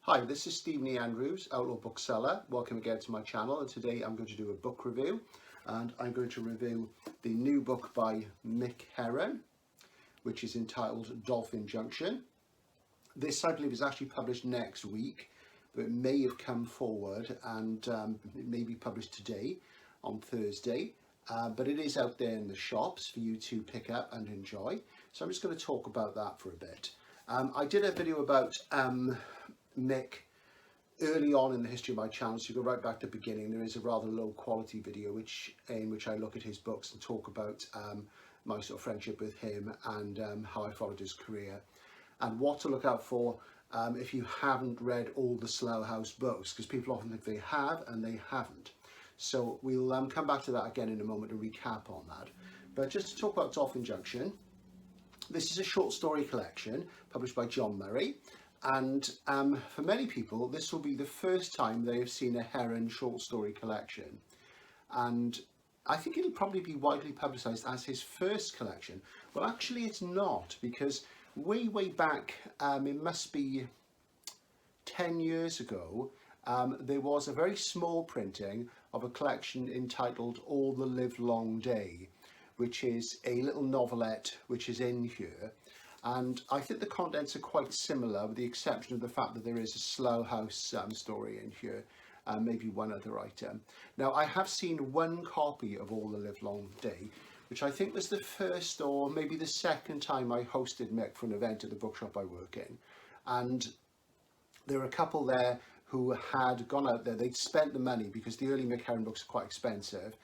Hi, this is Stephen E. Andrews, Outlaw Bookseller. Welcome again to my channel, and today I'm going to do a book review, and I'm going to review the new book by Mick Herron, which is entitled Dolphin, Junction. This, I believe, is actually published next week, but it may have come forward and it may be published today on Thursday, but it is out there in the shops for you to pick up and enjoy. So I'm just going to talk about that for a bit. I did a video about Mick early on in the history of my channel, so you go right back to the beginning. There is a rather low quality video in which I look at his books and talk about my sort of friendship with him and how I followed his career and what to look out for if you haven't read all the Slough House books, because people often think they have and they haven't. So we'll come back to that again in a moment to recap on that. But just to talk about Dolphin Junction, this is a short story collection published by John Murray. And for many people, this will be the first time they have seen a Herron short story collection. And I think it'll probably be widely publicised as his first collection. Well, actually it's not, because way back, it must be 10 years ago, there was a very small printing of a collection entitled All the Livelong Day, which is a little novelette which is in here. And I think the contents are quite similar, with the exception of the fact that there is a Slough House story in here, maybe one other item. Now, I have seen one copy of All the Livelong Day, which I think was the first or maybe the second time I hosted Mick for an event at the bookshop I work in. And there were a couple there who had gone out there, they'd spent the money, because the early Mick Herron books are quite expensive,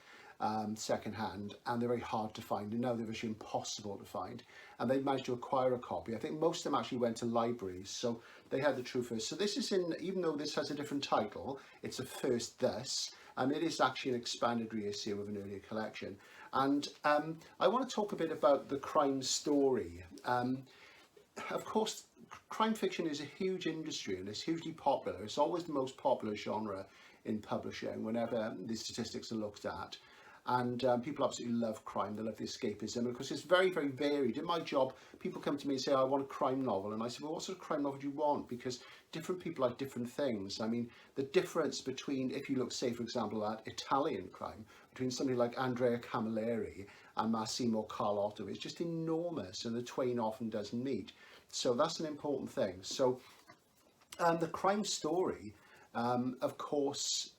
second hand, and they're very hard to find, and now they're actually impossible to find, and they managed to acquire a copy. I think most of them actually went to libraries, so they had the true first. So this is in, even though this has a different title, it's a first thus, and it is actually an expanded reissue of an earlier collection. And I want to talk a bit about the crime story. Of course, crime fiction is a huge industry and it's hugely popular. It's always the most popular genre in publishing whenever the statistics are looked at. And people absolutely love crime, they love the escapism, and of course it's very varied. In my job, people come to me and say, I want a crime novel, and I say, well, what sort of crime novel do you want? Because different people like different things. I mean, the difference between, if you look, say for example, at Italian crime, between somebody like Andrea Camilleri and Massimo Carlotto is just enormous, and the twain often doesn't meet. So that's an important thing. So the crime story, of course,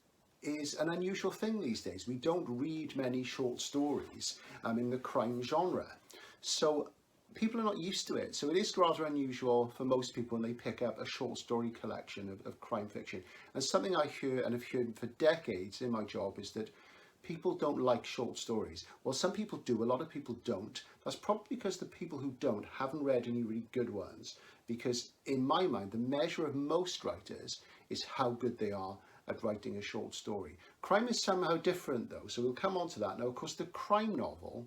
is an unusual thing these days. We don't read many short stories in the crime genre. So people are not used to it. So it is rather unusual for most people when they pick up a short story collection of crime fiction. And something I hear and have heard for decades in my job is that people don't like short stories. Well, some people do, a lot of people don't. That's probably because the people who don't haven't read any really good ones. Because in my mind, the measure of most writers is how good they are at writing a short story. Crime is somehow different though, so we'll come on to that. Now, of course, the crime novel,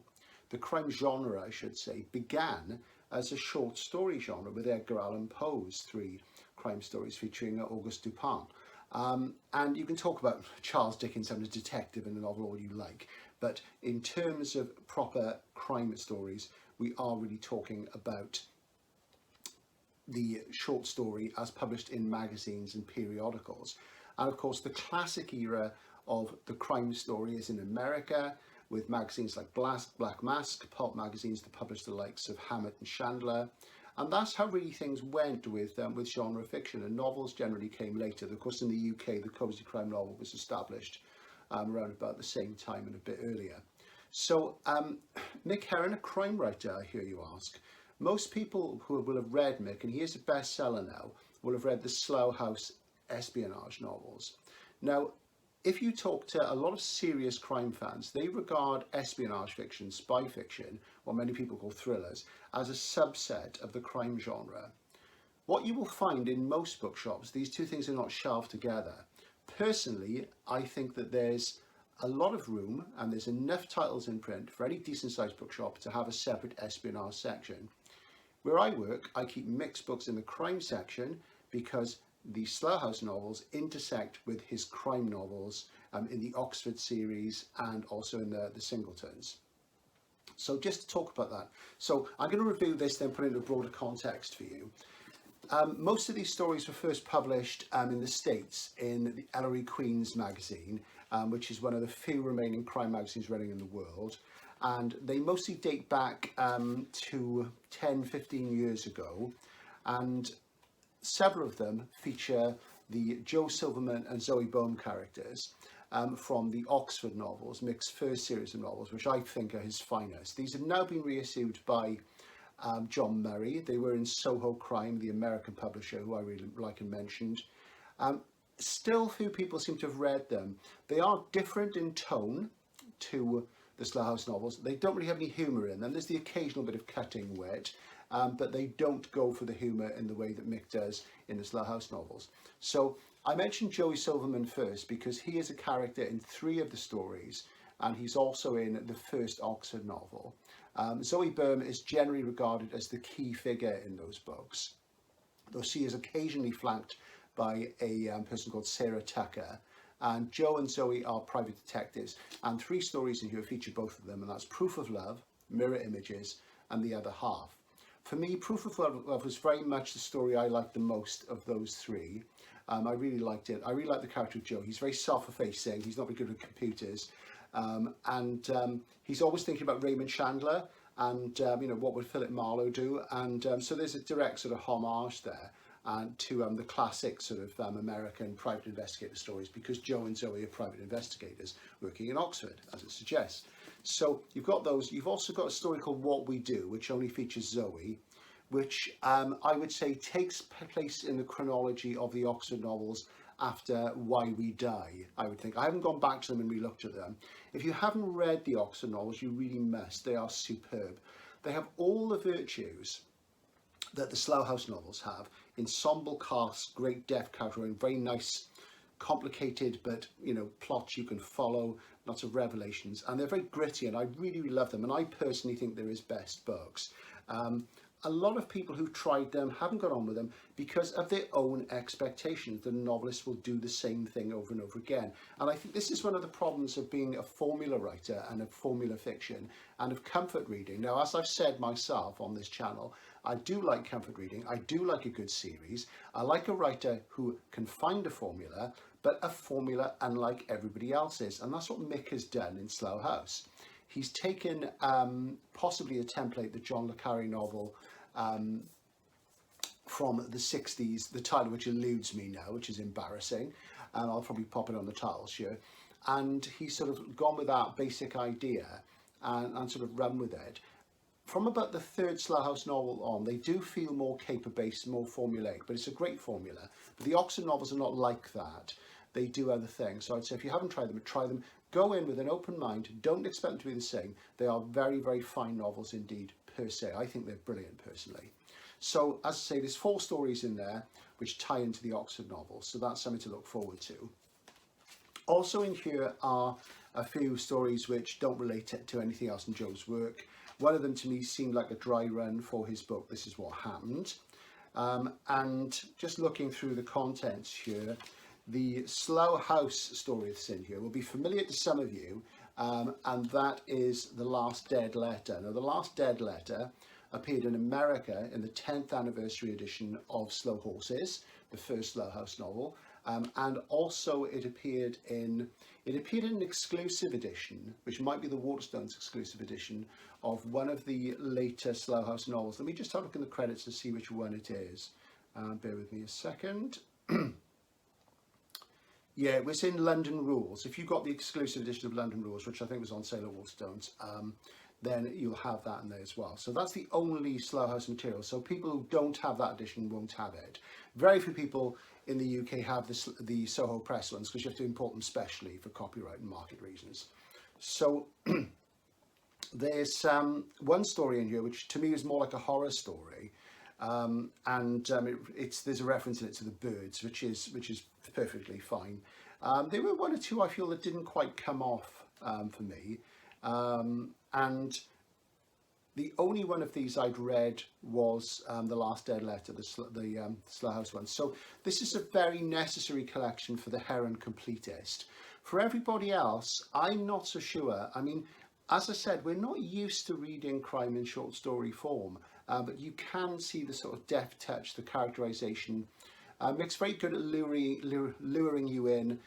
the crime genre, I should say, began as a short story genre with Edgar Allan Poe's 3 crime stories featuring Auguste Dupin. And you can talk about Charles Dickens as a detective in the novel all you like, but in terms of proper crime stories, we are really talking about the short story as published in magazines and periodicals. And of course, the classic era of the crime story is in America, with magazines like Black Mask, pulp magazines that published the likes of Hammett and Chandler. And that's how really things went with genre fiction, and novels generally came later. Of course, in the UK, the cozy crime novel was established around about the same time and a bit earlier. So Mick Herron, a crime writer, I hear you ask. Most people who will have read Mick, and he is a bestseller now, will have read the Slough House espionage novels. Now, if you talk to a lot of serious crime fans, they regard espionage fiction, spy fiction, what many people call thrillers, as a subset of the crime genre. What you will find in most bookshops, these two things are not shelved together. Personally, I think that there's a lot of room and there's enough titles in print for any decent sized bookshop to have a separate espionage section. Where I work, I keep Mick's books in the crime section because the Slough House novels intersect with his crime novels in the Oxford series and also in the Singletons. So just to talk about that. So I'm going to review this, then put it in a broader context for you. Most of these stories were first published in the States in the Ellery Queen's magazine, which is one of the few remaining crime magazines running in the world. And they mostly date back to 10-15 years ago. And several of them feature the Joe Silverman and Zoe Bowman characters from the Oxford novels, Mick's first series of novels, which I think are his finest. These have now been reissued by John Murray. They were in Soho Crime, the American publisher, who I really like and mentioned. Still few people seem to have read them. They are different in tone to the Slough House novels. They don't really have any humour in them. There's the occasional bit of cutting wit, but they don't go for the humour in the way that Mick does in the Slough House novels. So I mentioned Joey Silverman first because he is a character in 3 of the stories, and he's also in the first Oxford novel. Zoe Bowman is generally regarded as the key figure in those books, though she is occasionally flanked by a person called Sarah Tucker. And Joe and Zoe are private detectives, and 3 stories in here feature both of them, and that's Proof of Love, Mirror Images, and The Other Half. For me, Proof of Love was very much the story I liked the most of those 3. I really liked it. I really like the character of Joe. He's very self-effacing. He's not very good with computers. And he's always thinking about Raymond Chandler and, you know, what would Philip Marlowe do? And so there's a direct sort of homage there to the classic sort of American private investigator stories, because Joe and Zoe are private investigators working in Oxford, as it suggests. So you've got those. You've also got a story called What We Do, which only features Zoe, which I would say takes place in the chronology of the Oxford novels after Why We Die, I would think. I haven't gone back to them and re-looked at them. If you haven't read the Oxford novels, you really must. They are superb. They have all the virtues that the Slough House novels have: ensemble cast, great depth character, very nice, complicated but, you know, plots you can follow, lots of revelations, and they're very gritty, and I really, really love them, and I personally think they're his best books. A lot of people who've tried them haven't got on with them because of their own expectations. The novelist will do the same thing over and over again. And I think this is one of the problems of being a formula writer and of formula fiction and of comfort reading. Now, as I've said myself on this channel, I do like comfort reading. I do like a good series. I like a writer who can find a formula, but a formula unlike everybody else's. And that's what Mick has done in Slough House. He's taken possibly a template, the John le Carré novel from the 60s, the title which eludes me now, which is embarrassing, and I'll probably pop it on the titles here. And he's sort of gone with that basic idea and sort of run with it. From about the 3rd Slough House novel on, they do feel more caper-based, more formulaic, but it's a great formula. But the Oxford novels are not like that. They do other things. So I'd say if you haven't tried them, try them. Go in with an open mind. Don't expect them to be the same. They are very, very fine novels indeed, per se. I think they're brilliant, personally. So, as I say, there's 4 stories in there which tie into the Oxford novels. So that's something to look forward to. Also in here are a few stories which don't relate to anything else in Joe's work. One of them to me seemed like a dry run for his book, This Is What Happened. And just looking through the contents here, the Slough House story that's in here will be familiar to some of you, and that is The Last Dead Letter. Now, The Last Dead Letter appeared in America in the 10th anniversary edition of Slow Horses, the first Slough House novel, and also it appeared in an exclusive edition, which might be the Waterstones exclusive edition of one of the later Slough House novels. Let me just have a look in the credits to see which one it is. Bear with me a second. Yeah, it was in London Rules. If you got the exclusive edition of London Rules, which I think was on sale at Waterstones, then you'll have that in there as well. So that's the only Slough House material. So people who don't have that edition won't have it. Very few people in the UK have the Soho Press ones, because you have to import them specially for copyright and market reasons. So there's one story in here which to me is more like a horror story. There's a reference in it to the birds, which is perfectly fine. There were 1 or 2 I feel that didn't quite come off for me, and the only one of these I'd read was The Last Dead Letter, the Slough House one. So this is a very necessary collection for the Herron completist. For everybody else, I'm not so sure. I mean, as I said, we're not used to reading crime in short story form. but you can see the sort of deft touch, the characterization. Mick's very good at luring you in,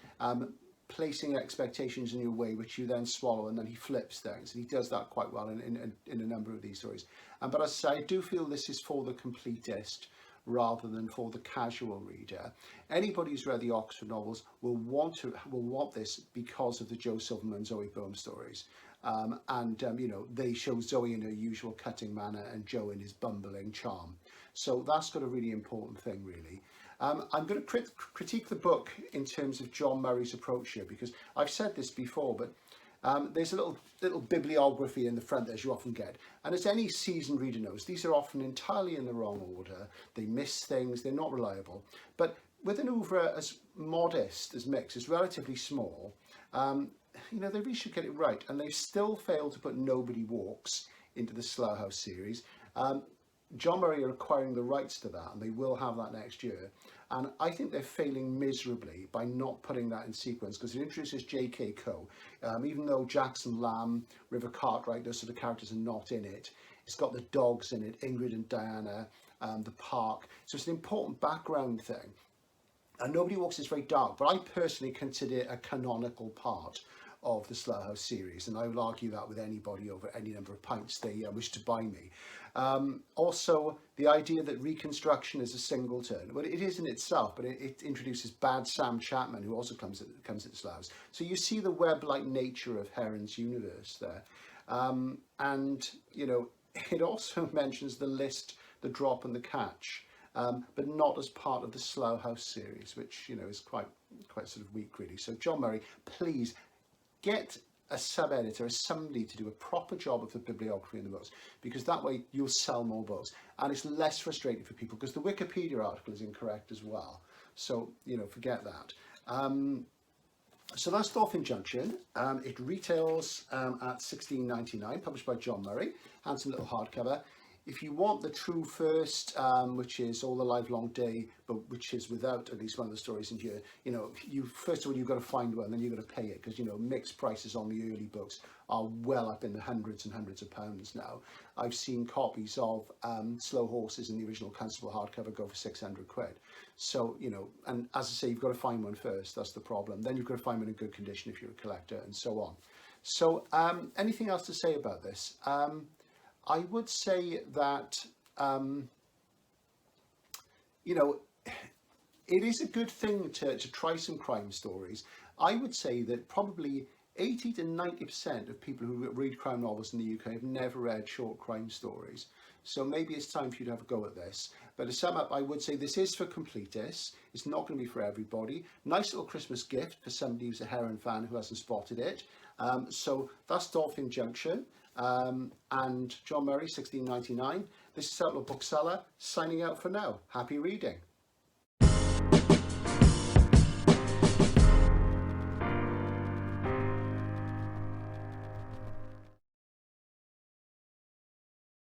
placing expectations in your way, which you then swallow, and then he flips things, and he does that quite well in a number of these stories. But as I say, I do feel this is for the completist rather than for the casual reader. Anybody who's read the Oxford novels will want this because of the Joe Silverman, Zoe Bohm stories. You know, they show Zoe in her usual cutting manner and Joe in his bumbling charm. So that's got a really important thing, really. I'm going to critique the book in terms of John Murray's approach here, because I've said this before, but there's a little bibliography in the front, as you often get. And as any seasoned reader knows, these are often entirely in the wrong order. They miss things, they're not reliable. But with an oeuvre as modest as Mick's, it's relatively small, you know, they really should get it right. And they've still failed to put Nobody Walks into the Slough House series. John Murray are acquiring the rights to that, and they will have that next year. And I think they're failing miserably by not putting that in sequence, because it introduces J.K. Coe. Even though Jackson Lamb, River Cartwright, those sort of characters are not in it, it's got the dogs in it, Ingrid and Diana, the park. So it's an important background thing. And Nobody Walks is very dark, but I personally consider it a canonical part of the Slough House series, and I will argue that with anybody over any number of pints they wish to buy me. Also, the idea that reconstruction is a singleton, well, it is in itself, but it introduces bad Sam Chapman, who also comes at the Slough House. So you see the web-like nature of Herron's universe there. And, you know, it also mentions the list, the drop and the catch, but not as part of the Slough House series, which, you know, is quite sort of weak, really. So John Murray, please get a sub-editor, somebody to do a proper job of the bibliography in the books, because that way you'll sell more books, and it's less frustrating for people, because the Wikipedia article is incorrect as well. So, you know, forget that. So that's Dolphin Junction. It retails at $16.99, published by John Murray. Handsome little hardcover. If you want the true first, which is All the Livelong Day, but which is without at least one of the stories in here, you know, first of all, you've got to find one, then you've got to pay it, because, you know, mixed prices on the early books are well up in the hundreds and hundreds of pounds now. I've seen copies of Slow Horses in the original Constable hardcover go for 600 quid. So, you know, and as I say, you've got to find one first, that's the problem. Then you've got to find one in good condition if you're a collector, and so on. So, anything else to say about this? I would say that, you know, it is a good thing to try some crime stories. I would say that probably 80 to 90% of people who read crime novels in the UK have never read short crime stories. So maybe it's time for you to have a go at this. But to sum up, I would say this is for completists. It's not going to be for everybody. Nice little Christmas gift for somebody who's a Herron fan who hasn't spotted it. So that's Dolphin Junction. And John Murray, $16.99. This is Outlaw Bookseller, signing out for now. Happy reading.